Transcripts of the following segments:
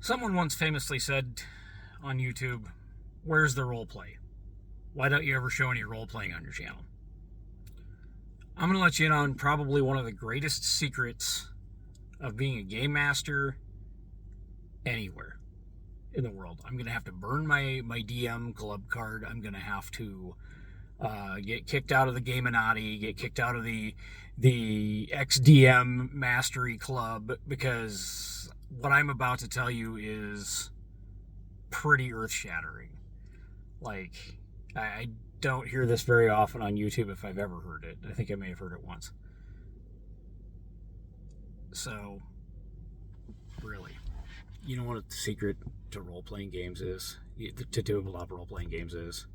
Someone once famously said on YouTube, "Where's the role play? Why don't you ever show any role playing on your channel?" I'm going to let you in on probably one of the greatest secrets of being a game master anywhere in the world. I'm going to have to burn my DM club card. I'm going to have to get kicked out of the Gamenati, get kicked out of the XDM Mastery Club, because what I'm about to tell you is pretty earth-shattering. Like, I don't hear this very often on YouTube if I've ever heard it. I think I may have heard it once. So, really, you know what the secret to role-playing games is? To tabletop role-playing games is?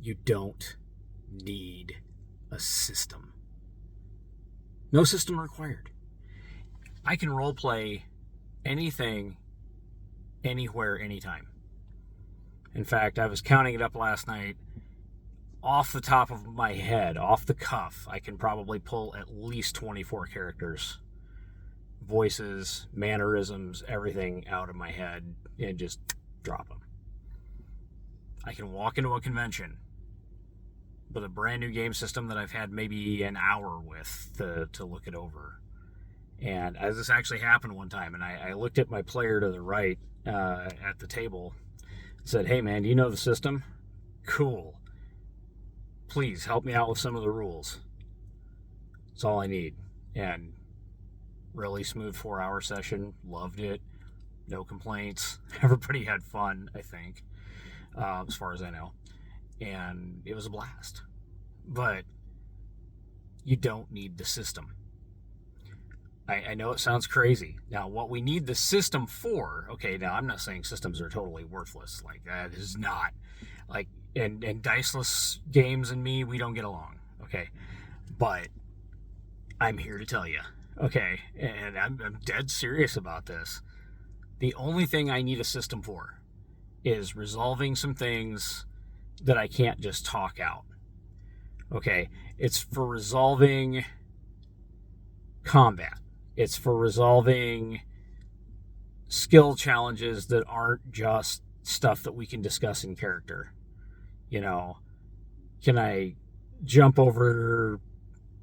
You don't need a system. No system required. I can roleplay anything, anywhere, anytime. In fact, I was counting it up last night. Off the top of my head, off the cuff, I can probably pull at least 24 characters, voices, mannerisms, everything out of my head and just drop them. I can walk into a convention with a brand new game system that I've had maybe an hour with to look it over. And as this actually happened one time, and I looked at my player to the right at the table and said, "Hey man, do you know the system? Cool. Please help me out with some of the rules." That's all I need. And really smooth 4-hour session. Loved it. No complaints. Everybody had fun, I think, as far as I know. And it was a blast. But you don't need the system. I know it sounds crazy. Now, what we need the system for, okay, now I'm not saying systems are totally worthless. Like, that is not. Like, and diceless games and me, we don't get along, okay? But I'm here to tell you, okay? And I'm dead serious about this. The only thing I need a system for is resolving some things that I can't just talk out. Okay, it's for resolving combat. It's for resolving skill challenges that aren't just stuff that we can discuss in character. You know, can I jump over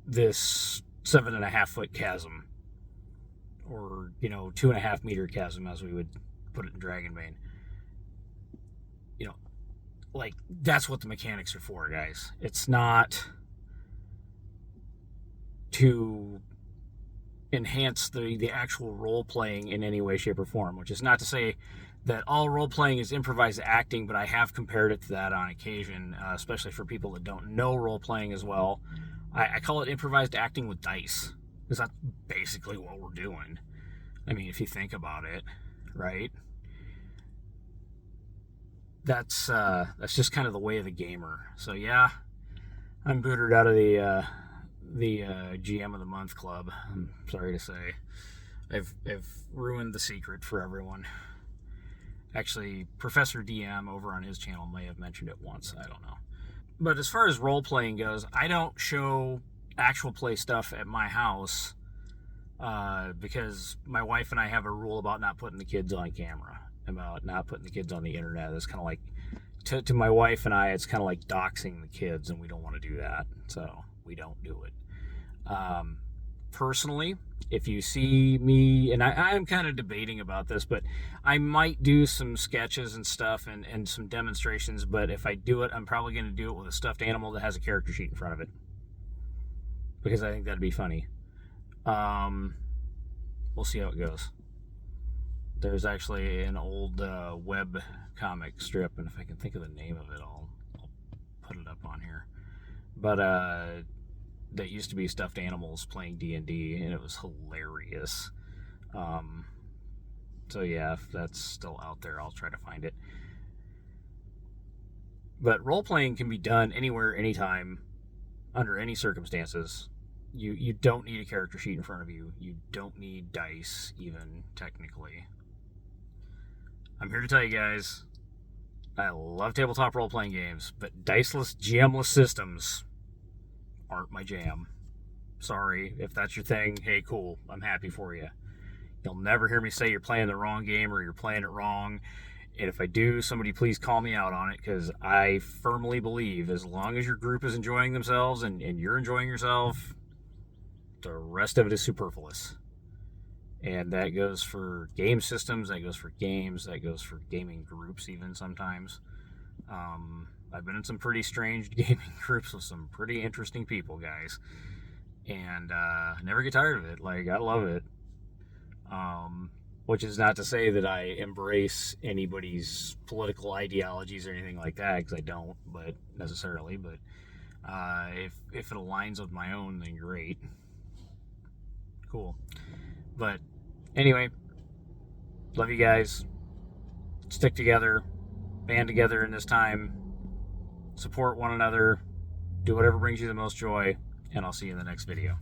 this 7.5 foot chasm? Or, 2.5 meter chasm, as we would put it in Dragonbane. Like, that's what the mechanics are for, guys. It's not to enhance the actual role-playing in any way, shape, or form, which is not to say that all role-playing is improvised acting, but I have compared it to that on occasion, especially for people that don't know role-playing as well. I call it improvised acting with dice, because that's basically what we're doing. I mean, if you think about it, right? That's just kind of the way of the gamer. So yeah, I'm booted out of the GM of the Month club. I'm sorry to say, I've ruined the secret for everyone. Actually, Professor DM over on his channel may have mentioned it once. I don't know. But as far as role playing goes, I don't show actual play stuff at my house because my wife and I have a rule about not putting the kids on camera. About not putting the kids on the internet. It's kind of like, to my wife and I, it's kind of like doxing the kids, and we don't want to do that, so we don't do it. Personally, if you see me, and I'm kind of debating about this, but I might do some sketches and stuff and some demonstrations, but if I do it, I'm probably going to do it with a stuffed animal that has a character sheet in front of it, because I think that'd be funny. We'll see how it goes. There's actually an old web comic strip, and if I can think of the name of it, I'll put it up on here. But that used to be stuffed animals playing D&D, and it was hilarious. So yeah, if that's still out there, I'll try to find it. But role-playing can be done anywhere, anytime, under any circumstances. You don't need a character sheet in front of you. You don't need dice, even, technically. I'm here to tell you guys, I love tabletop role-playing games, but diceless, GM-less systems aren't my jam. Sorry, if that's your thing, hey, cool, I'm happy for you. You'll never hear me say you're playing the wrong game or you're playing it wrong. And if I do, somebody please call me out on it, because I firmly believe as long as your group is enjoying themselves and you're enjoying yourself, the rest of it is superfluous. And that goes for game systems, that goes for games, that goes for gaming groups even sometimes. I've been in some pretty strange gaming groups with some pretty interesting people, guys. And I never get tired of it. Like, I love it. Which is not to say that I embrace anybody's political ideologies or anything like that, because I don't, but necessarily. But if it aligns with my own, then great. Cool. But anyway, love you guys. Stick together, band together in this time, support one another, do whatever brings you the most joy, and I'll see you in the next video.